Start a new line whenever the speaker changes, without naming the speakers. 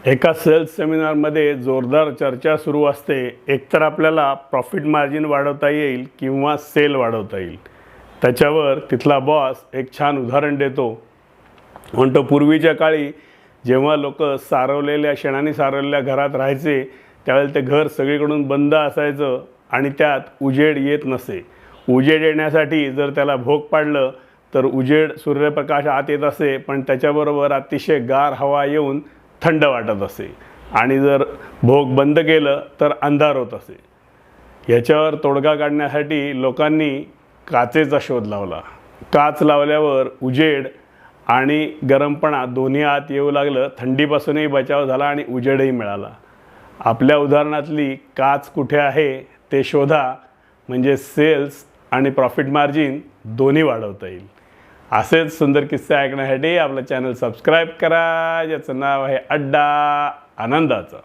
एका सेल्स सेमिनारमध्ये जोरदार चर्चा सुरू असते। एकतर आपल्याला प्रॉफिट मार्जिन वाढवता येईल किंवा सेल वाढवता येईल। त्याच्यावर तिथला बॉस एक छान उदाहरण देतो। म्हणतो, पूर्वीच्या काळी जेव्हा लोक सारवलेल्या शेणाने सारवलेल्या घरात राहायचे त्यावेळेला ते घर सगळीकडून बंद असायचं आणि त्यात उजेड येत नसे। उजेड येण्यासाठी जर त्याला भोग पाडलं तर उजेड सूर्यप्रकाश आत येत असे, पण त्याच्याबरोबर अतिशय गार हवा येऊन थंड वाटत असे आणि जर भोग बंद केलं तर अंधार होत असे। याच्यावर तोडगा काढण्यासाठी लोकांनी काचेचा शोध लावला। काच लावल्यावर उजेड आणि गरमपणा दोन्ही आत येऊ लागलं, थंडीपासूनही बचाव झाला आणि उजेडही मिळाला। आपल्या उदाहरणातली काच कुठे आहे ते शोधा, म्हणजे सेल्स आणि प्रॉफिट मार्जिन दोन्ही वाढवता येईल। असेच सुंदर किस्से ऐकण्यासाठी आपलं चॅनल सबस्क्राईब करा, ज्याचं नाव आहे अड्डा आनंदाचा।